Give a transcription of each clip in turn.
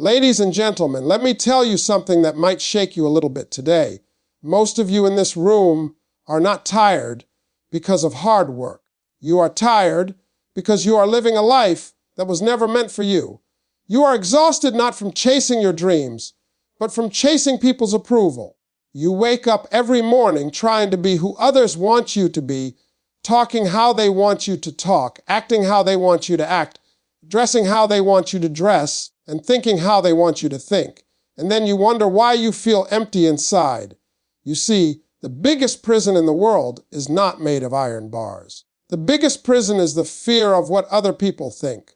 Ladies and gentlemen, let me tell you something that might shake you a little bit today. Most of you in this room are not tired because of hard work. You are tired because you are living a life that was never meant for you. You are exhausted not from chasing your dreams, but from chasing people's approval. You wake up every morning trying to be who others want you to be, talking how they want you to talk, acting how they want you to act, dressing how they want you to dress, and thinking how they want you to think. And then you wonder why you feel empty inside. You see, the biggest prison in the world is not made of iron bars. The biggest prison is the fear of what other people think.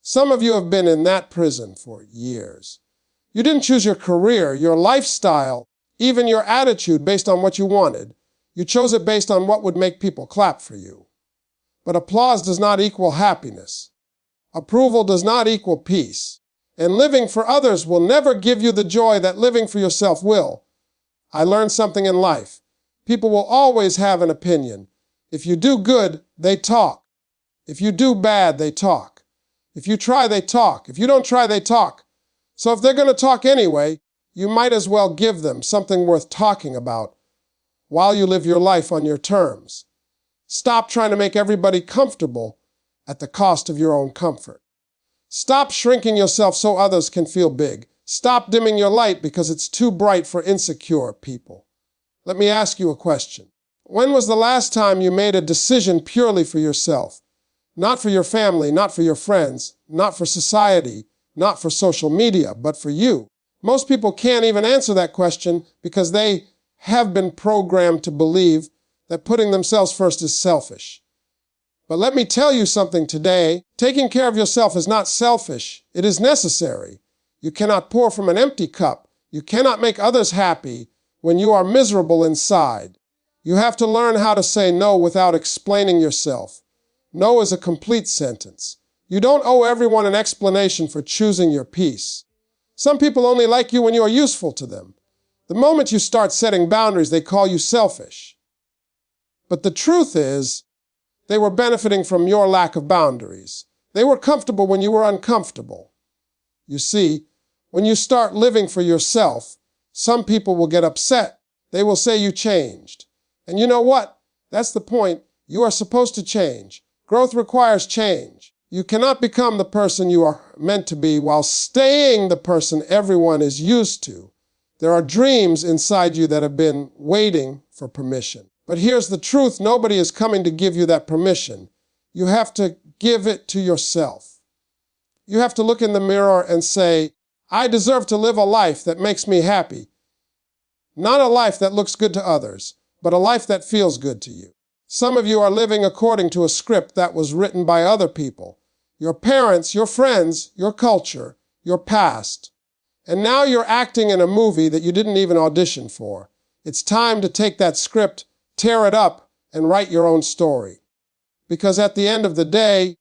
Some of you have been in that prison for years. You didn't choose your career, your lifestyle, even your attitude based on what you wanted. You chose it based on what would make people clap for you. But applause does not equal happiness. Approval does not equal peace. And living for others will never give you the joy that living for yourself will. I learned something in life. People will always have an opinion. If you do good, they talk. If you do bad, they talk. If you try, they talk. If you don't try, they talk. So if they're going to talk anyway, you might as well give them something worth talking about while you live your life on your terms. Stop trying to make everybody comfortable at the cost of your own comfort. Stop shrinking yourself so others can feel big. Stop dimming your light because it's too bright for insecure people. Let me ask you a question. When was the last time you made a decision purely for yourself? Not for your family, not for your friends, not for society, not for social media, but for you. Most people can't even answer that question because they have been programmed to believe that putting themselves first is selfish. But let me tell you something today. Taking care of yourself is not selfish. It is necessary. You cannot pour from an empty cup. You cannot make others happy when you are miserable inside. You have to learn how to say no without explaining yourself. No is a complete sentence. You don't owe everyone an explanation for choosing your peace. Some people only like you when you are useful to them. The moment you start setting boundaries, they call you selfish. But the truth is, they were benefiting from your lack of boundaries. They were comfortable when you were uncomfortable. You see, when you start living for yourself, some people will get upset. They will say you changed. And you know what? That's the point. You are supposed to change. Growth requires change. You cannot become the person you are meant to be while staying the person everyone is used to. There are dreams inside you that have been waiting for permission. But here's the truth. Nobody is coming to give you that permission. You have to give it to yourself. You have to look in the mirror and say, I deserve to live a life that makes me happy. Not a life that looks good to others, but a life that feels good to you. Some of you are living according to a script that was written by other people. Your parents, your friends, your culture, your past. And now you're acting in a movie that you didn't even audition for. It's time to take that script, tear it up, and write your own story. Because at the end of the day,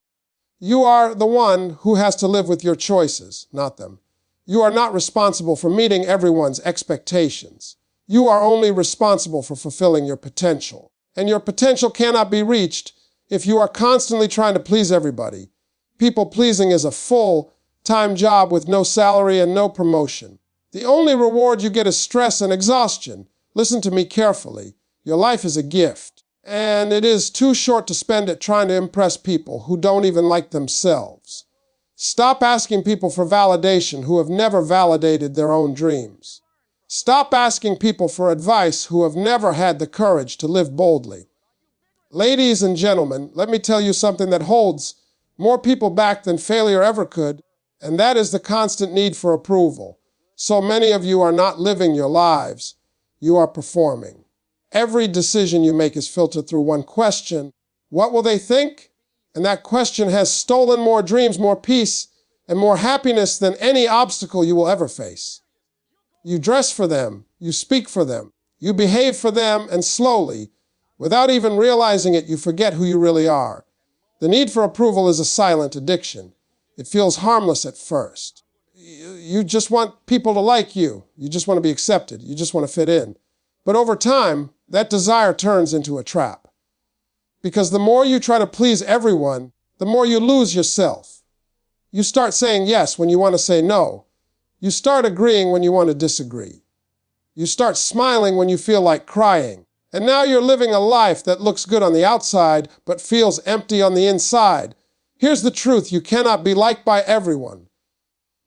you are the one who has to live with your choices, not them. You are not responsible for meeting everyone's expectations. You are only responsible for fulfilling your potential. And your potential cannot be reached if you are constantly trying to please everybody. People-pleasing is a full-time job with no salary and no promotion. The only reward you get is stress and exhaustion. Listen to me carefully. Your life is a gift, and it is too short to spend it trying to impress people who don't even like themselves. Stop asking people for validation who have never validated their own dreams. Stop asking people for advice who have never had the courage to live boldly. Ladies and gentlemen, let me tell you something that holds more people back than failure ever could, and that is the constant need for approval. So many of you are not living your lives. You are performing. Every decision you make is filtered through one question. What will they think? And that question has stolen more dreams, more peace, and more happiness than any obstacle you will ever face. You dress for them, you speak for them, you behave for them, and slowly, without even realizing it, you forget who you really are. The need for approval is a silent addiction. It feels harmless at first. You just want people to like you. You just want to be accepted. You just want to fit in. But over time, that desire turns into a trap. Because the more you try to please everyone, the more you lose yourself. You start saying yes when you want to say no. You start agreeing when you want to disagree. You start smiling when you feel like crying. And now you're living a life that looks good on the outside, but feels empty on the inside. Here's the truth: you cannot be liked by everyone.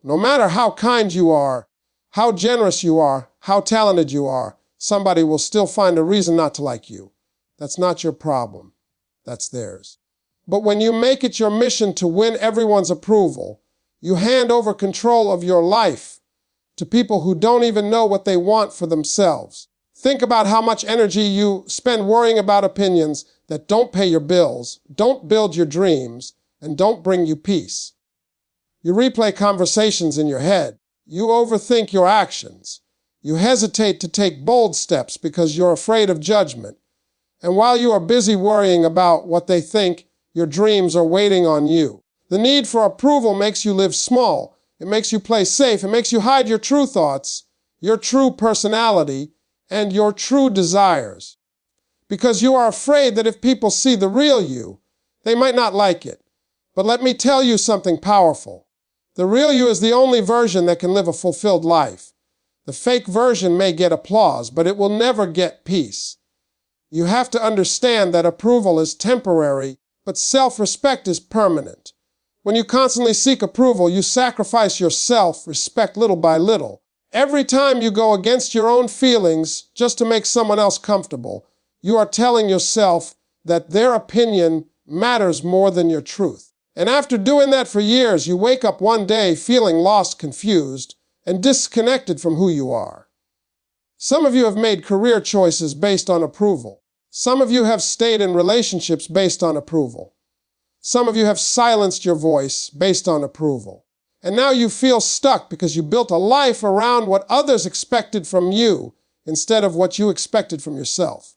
No matter how kind you are, how generous you are, how talented you are, somebody will still find a reason not to like you. That's not your problem. That's theirs. But when you make it your mission to win everyone's approval, you hand over control of your life to people who don't even know what they want for themselves. Think about how much energy you spend worrying about opinions that don't pay your bills, don't build your dreams, and don't bring you peace. You replay conversations in your head. You overthink your actions. You hesitate to take bold steps because you're afraid of judgment. And while you are busy worrying about what they think, your dreams are waiting on you. The need for approval makes you live small. It makes you play safe. It makes you hide your true thoughts, your true personality, and your true desires. Because you are afraid that if people see the real you, they might not like it. But let me tell you something powerful. The real you is the only version that can live a fulfilled life. The fake version may get applause, but it will never get peace. You have to understand that approval is temporary, but self-respect is permanent. When you constantly seek approval, you sacrifice your self-respect little by little. Every time you go against your own feelings just to make someone else comfortable, you are telling yourself that their opinion matters more than your truth. And after doing that for years, you wake up one day feeling lost, confused, and disconnected from who you are. Some of you have made career choices based on approval. Some of you have stayed in relationships based on approval. Some of you have silenced your voice based on approval. And now you feel stuck because you built a life around what others expected from you instead of what you expected from yourself.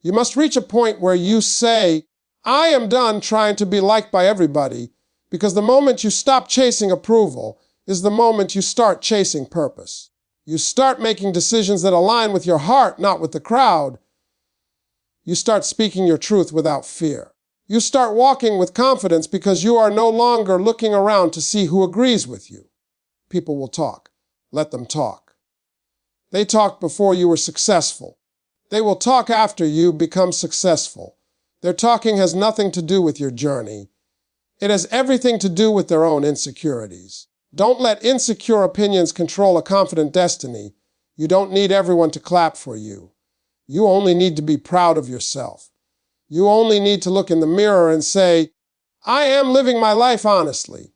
You must reach a point where you say, I am done trying to be liked by everybody, because the moment you stop chasing approval is the moment you start chasing purpose. You start making decisions that align with your heart, not with the crowd. You start speaking your truth without fear. You start walking with confidence because you are no longer looking around to see who agrees with you. People will talk. Let them talk. They talked before you were successful. They will talk after you become successful. Their talking has nothing to do with your journey. It has everything to do with their own insecurities. Don't let insecure opinions control a confident destiny. You don't need everyone to clap for you. You only need to be proud of yourself. You only need to look in the mirror and say, I am living my life honestly.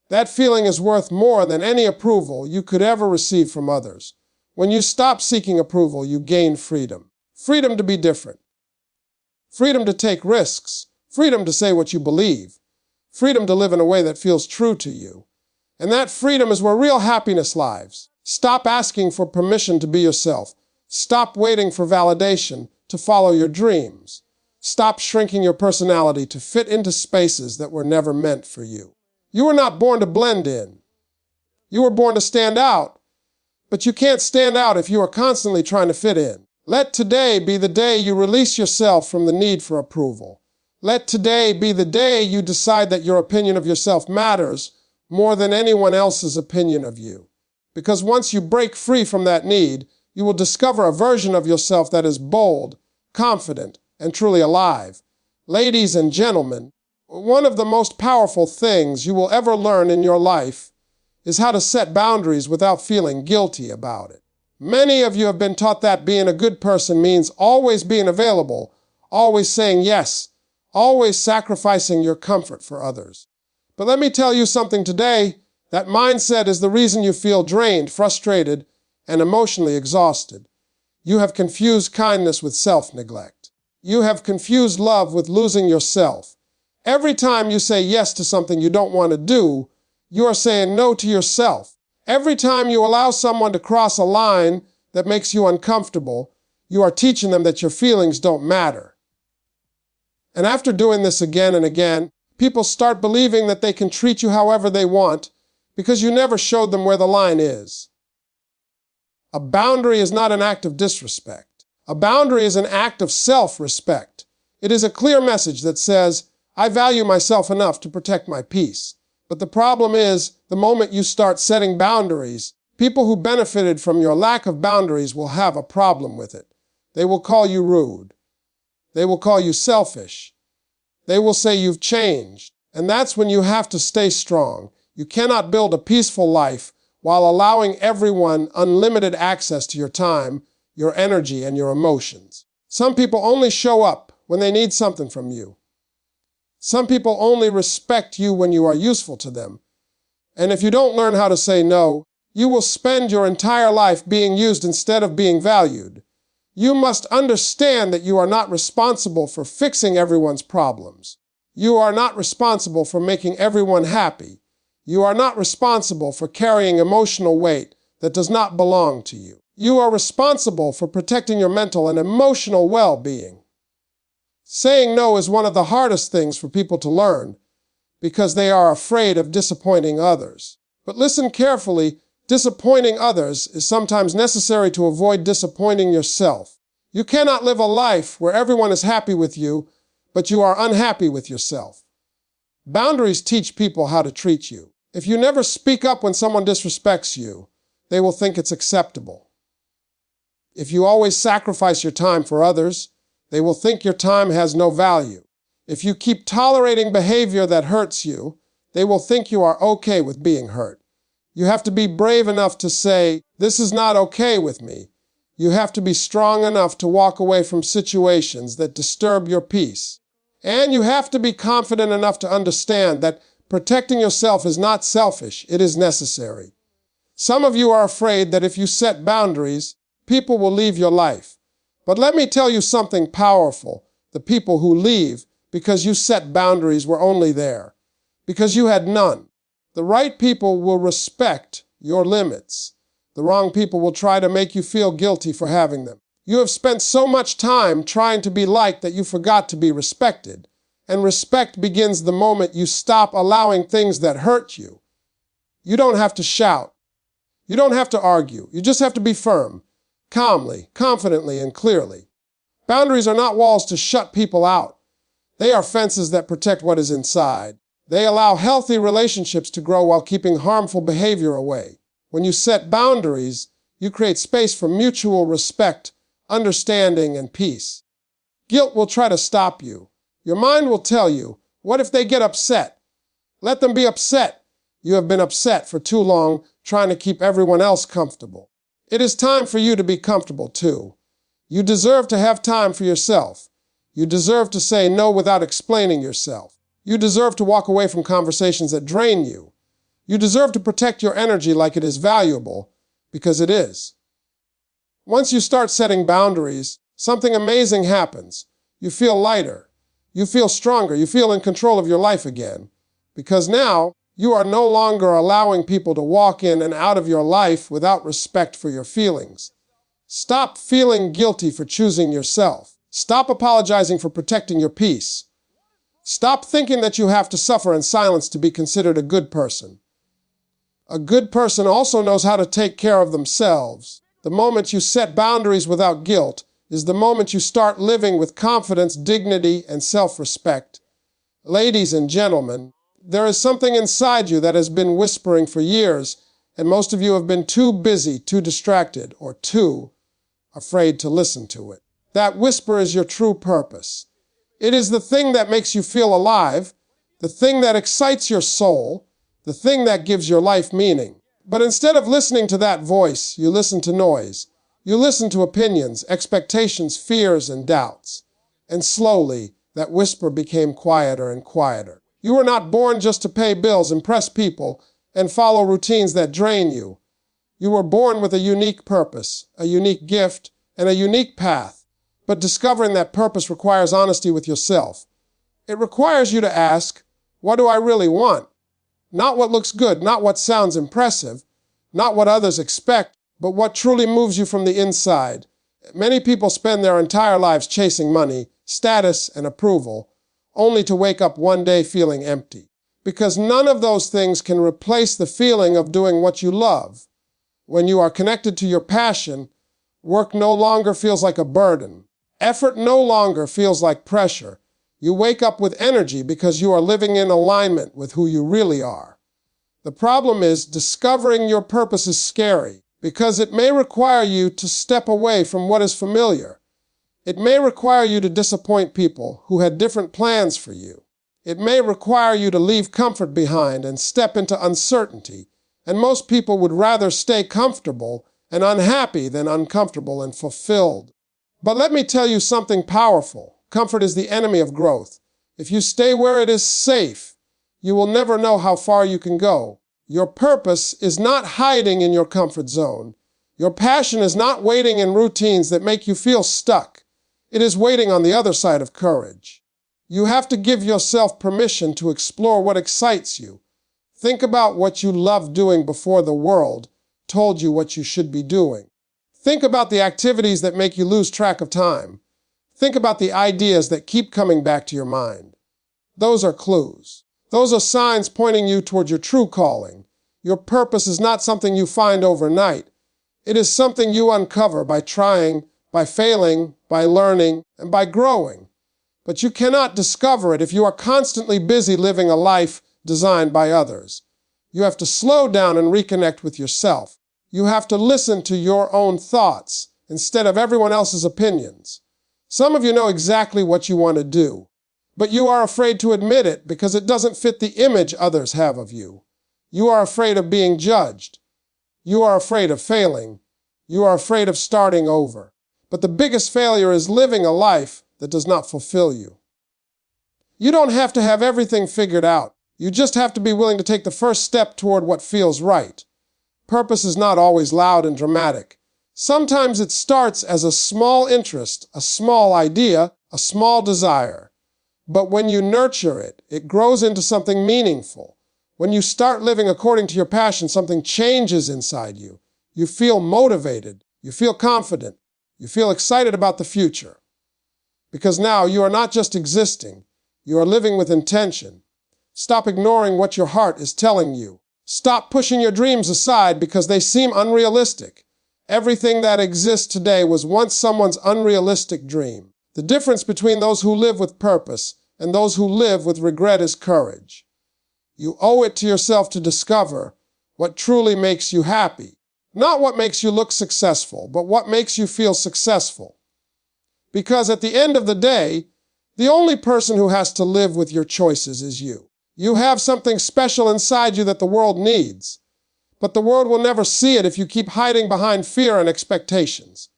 That feeling is worth more than any approval you could ever receive from others. When you stop seeking approval, you gain freedom. Freedom to be different. Freedom to take risks. Freedom to say what you believe. Freedom to live in a way that feels true to you. And that freedom is where real happiness lies. Stop asking for permission to be yourself. Stop waiting for validation to follow your dreams. Stop shrinking your personality to fit into spaces that were never meant for you. You were not born to blend in. You were born to stand out. But you can't stand out if you are constantly trying to fit in. Let today be the day you release yourself from the need for approval. Let today be the day you decide that your opinion of yourself matters more than anyone else's opinion of you. Because once you break free from that need, you will discover a version of yourself that is bold, confident, and truly alive. Ladies and gentlemen, one of the most powerful things you will ever learn in your life is how to set boundaries without feeling guilty about it. Many of you have been taught that being a good person means always being available, always saying yes, always sacrificing your comfort for others. But let me tell you something today. That mindset is the reason you feel drained, frustrated, and emotionally exhausted. You have confused kindness with self-neglect. You have confused love with losing yourself. Every time you say yes to something you don't want to do, you are saying no to yourself. Every time you allow someone to cross a line that makes you uncomfortable, you are teaching them that your feelings don't matter. And after doing this again and again, people start believing that they can treat you however they want because you never showed them where the line is. A boundary is not an act of disrespect. A boundary is an act of self-respect. It is a clear message that says, I value myself enough to protect my peace. But the problem is The moment you start setting boundaries, people who benefited from your lack of boundaries will have a problem with it. They will call you rude. They will call you selfish. They will say you've changed. And that's when you have to stay strong. You cannot build a peaceful life while allowing everyone unlimited access to your time, your energy, and your emotions. Some people only show up when they need something from you. Some people only respect you when you are useful to them. And if you don't learn how to say no, you will spend your entire life being used instead of being valued. You must understand that you are not responsible for fixing everyone's problems. You are not responsible for making everyone happy. You are not responsible for carrying emotional weight that does not belong to you. You are responsible for protecting your mental and emotional well-being. Saying no is one of the hardest things for people to learn because they are afraid of disappointing others. But listen carefully, disappointing others is sometimes necessary to avoid disappointing yourself. You cannot live a life where everyone is happy with you, but you are unhappy with yourself. Boundaries teach people how to treat you. If you never speak up when someone disrespects you, they will think it's acceptable. If you always sacrifice your time for others, they will think your time has no value. If you keep tolerating behavior that hurts you, they will think you are okay with being hurt. You have to be brave enough to say, "This is not okay with me." You have to be strong enough to walk away from situations that disturb your peace. And you have to be confident enough to understand that protecting yourself is not selfish, it is necessary. Some of you are afraid that if you set boundaries, people will leave your life. But let me tell you something powerful. The people who leave because you set boundaries were only there because you had none. The right people will respect your limits. The wrong people will try to make you feel guilty for having them. You have spent so much time trying to be liked that you forgot to be respected. And respect begins the moment you stop allowing things that hurt you. You don't have to shout. You don't have to argue. You just have to be firm, calmly, confidently, and clearly. Boundaries are not walls to shut people out. They are fences that protect what is inside. They allow healthy relationships to grow while keeping harmful behavior away. When you set boundaries, you create space for mutual respect, understanding, and peace. Guilt will try to stop you. Your mind will tell you, what if they get upset? Let them be upset. You have been upset for too long, trying to keep everyone else comfortable. It is time for you to be comfortable too. You deserve to have time for yourself. You deserve to say no without explaining yourself. You deserve to walk away from conversations that drain you. You deserve to protect your energy like it is valuable, because it is. Once you start setting boundaries, something amazing happens. You feel lighter. You feel stronger. You feel in control of your life again. Because now, you are no longer allowing people to walk in and out of your life without respect for your feelings. Stop feeling guilty for choosing yourself. Stop apologizing for protecting your peace. Stop thinking that you have to suffer in silence to be considered a good person. A good person also knows how to take care of themselves. The moment you set boundaries without guilt is the moment you start living with confidence, dignity, and self-respect. Ladies and gentlemen, there is something inside you that has been whispering for years, and most of you have been too busy, too distracted, or too afraid to listen to it. That whisper is your true purpose. It is the thing that makes you feel alive, the thing that excites your soul, the thing that gives your life meaning. But instead of listening to that voice, you listen to noise. You listen to opinions, expectations, fears, and doubts. And slowly, that whisper became quieter and quieter. You were not born just to pay bills, impress people, and follow routines that drain you. You were born with a unique purpose, a unique gift, and a unique path. But discovering that purpose requires honesty with yourself. It requires you to ask, what do I really want? Not what looks good, not what sounds impressive, not what others expect, but what truly moves you from the inside. Many people spend their entire lives chasing money, status, and approval, only to wake up one day feeling empty. Because none of those things can replace the feeling of doing what you love. When you are connected to your passion, work no longer feels like a burden. Effort no longer feels like pressure. You wake up with energy because you are living in alignment with who you really are. The problem is discovering your purpose is scary because it may require you to step away from what is familiar. It may require you to disappoint people who had different plans for you. It may require you to leave comfort behind and step into uncertainty, and most people would rather stay comfortable and unhappy than uncomfortable and fulfilled. But let me tell you something powerful. Comfort is the enemy of growth. If you stay where it is safe, you will never know how far you can go. Your purpose is not hiding in your comfort zone. Your passion is not waiting in routines that make you feel stuck. It is waiting on the other side of courage. You have to give yourself permission to explore what excites you. Think about what you loved doing before the world told you what you should be doing. Think about the activities that make you lose track of time. Think about the ideas that keep coming back to your mind. Those are clues. Those are signs pointing you toward your true calling. Your purpose is not something you find overnight. It is something you uncover by trying, by failing, by learning, and by growing. But you cannot discover it if you are constantly busy living a life designed by others. You have to slow down and reconnect with yourself. You have to listen to your own thoughts instead of everyone else's opinions. Some of you know exactly what you want to do, but you are afraid to admit it because it doesn't fit the image others have of you. You are afraid of being judged. You are afraid of failing. You are afraid of starting over. But the biggest failure is living a life that does not fulfill you. You don't have to have everything figured out. You just have to be willing to take the first step toward what feels right. Purpose is not always loud and dramatic. Sometimes it starts as a small interest, a small idea, a small desire. But when you nurture it, it grows into something meaningful. When you start living according to your passion, something changes inside you. You feel motivated. You feel confident. You feel excited about the future. Because now you are not just existing. You are living with intention. Stop ignoring what your heart is telling you. Stop pushing your dreams aside because they seem unrealistic. Everything that exists today was once someone's unrealistic dream. The difference between those who live with purpose and those who live with regret is courage. You owe it to yourself to discover what truly makes you happy. Not what makes you look successful, but what makes you feel successful. Because at the end of the day, the only person who has to live with your choices is you. You have something special inside you that the world needs, but the world will never see it if you keep hiding behind fear and expectations.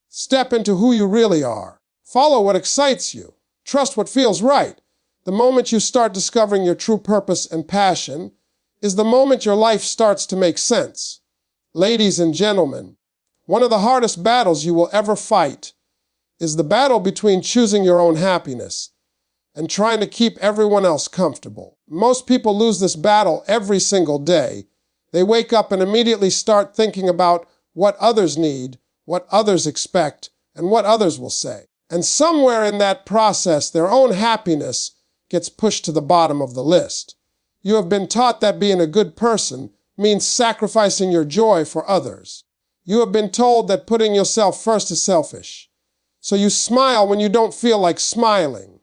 Step into who you really are. Follow what excites you. Trust what feels right. The moment you start discovering your true purpose and passion is the moment your life starts to make sense. Ladies and gentlemen, one of the hardest battles you will ever fight is the battle between choosing your own happiness and trying to keep everyone else comfortable. Most people lose this battle every single day. They wake up and immediately start thinking about what others need, what others expect, and what others will say. And somewhere in that process, their own happiness gets pushed to the bottom of the list. You have been taught that being a good person means sacrificing your joy for others. You have been told that putting yourself first is selfish. So you smile when you don't feel like smiling.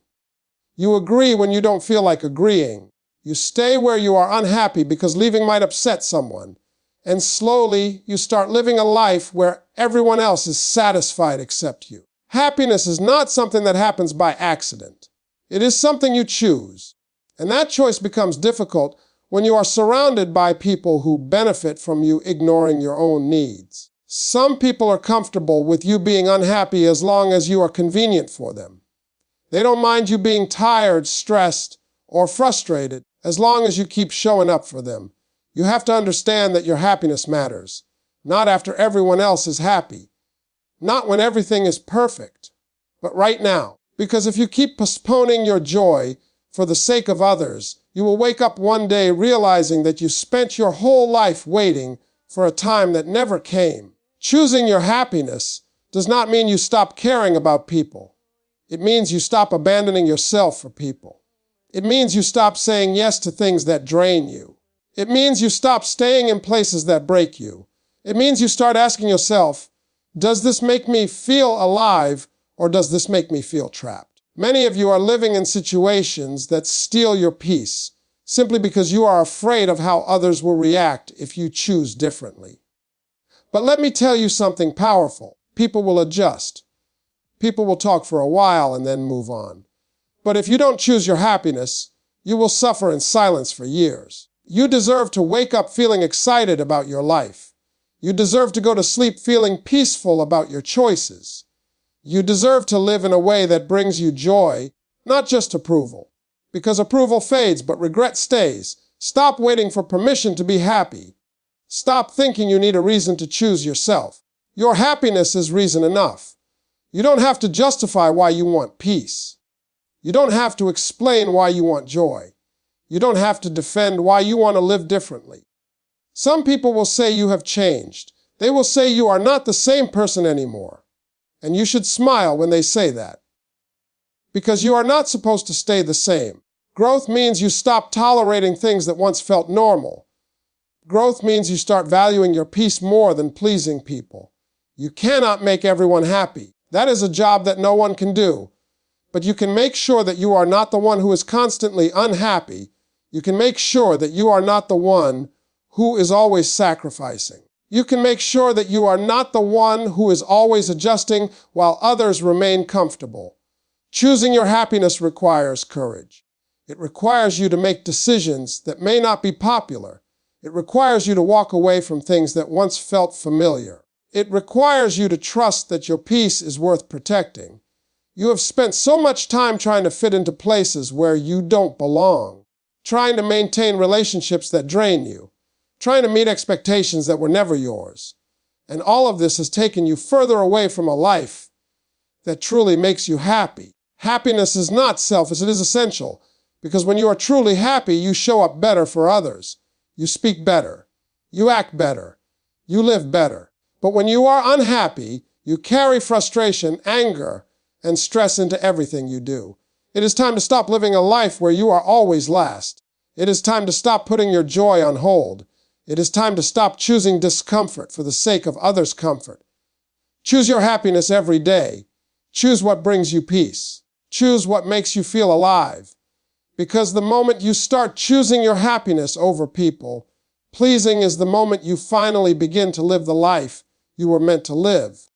You agree when you don't feel like agreeing. You stay where you are unhappy because leaving might upset someone. And slowly, you start living a life where everyone else is satisfied except you. Happiness is not something that happens by accident. It is something you choose. And that choice becomes difficult when you are surrounded by people who benefit from you ignoring your own needs. Some people are comfortable with you being unhappy as long as you are convenient for them. They don't mind you being tired, stressed, or frustrated as long as you keep showing up for them. You have to understand that your happiness matters, not after everyone else is happy, not when everything is perfect, but right now. Because if you keep postponing your joy for the sake of others, you will wake up one day realizing that you spent your whole life waiting for a time that never came. Choosing your happiness does not mean you stop caring about people. It means you stop abandoning yourself for people. It means you stop saying yes to things that drain you. It means you stop staying in places that break you. It means you start asking yourself, does this make me feel alive or does this make me feel trapped? Many of you are living in situations that steal your peace, simply because you are afraid of how others will react if you choose differently. But let me tell you something powerful. People will adjust. People will talk for a while and then move on. But if you don't choose your happiness, you will suffer in silence for years. You deserve to wake up feeling excited about your life. You deserve to go to sleep feeling peaceful about your choices. You deserve to live in a way that brings you joy, not just approval. Because approval fades, but regret stays. Stop waiting for permission to be happy. Stop thinking you need a reason to choose yourself. Your happiness is reason enough. You don't have to justify why you want peace. You don't have to explain why you want joy. You don't have to defend why you want to live differently. Some people will say you have changed. They will say you are not the same person anymore. And you should smile when they say that. Because you are not supposed to stay the same. Growth means you stop tolerating things that once felt normal. Growth means you start valuing your peace more than pleasing people. You cannot make everyone happy. That is a job that no one can do. But you can make sure that you are not the one who is constantly unhappy. You can make sure that you are not the one who is always sacrificing. You can make sure that you are not the one who is always adjusting while others remain comfortable. Choosing your happiness requires courage. It requires you to make decisions that may not be popular. It requires you to walk away from things that once felt familiar. It requires you to trust that your peace is worth protecting. You have spent so much time trying to fit into places where you don't belong, trying to maintain relationships that drain you, trying to meet expectations that were never yours. And all of this has taken you further away from a life that truly makes you happy. Happiness is not selfish, it is essential, because when you are truly happy, you show up better for others. You speak better. You act better. You live better. But when you are unhappy, you carry frustration, anger, and stress into everything you do. It is time to stop living a life where you are always last. It is time to stop putting your joy on hold. It is time to stop choosing discomfort for the sake of others' comfort. Choose your happiness every day. Choose what brings you peace. Choose what makes you feel alive. Because the moment you start choosing your happiness over people, pleasing is the moment you finally begin to live the life you were meant to live.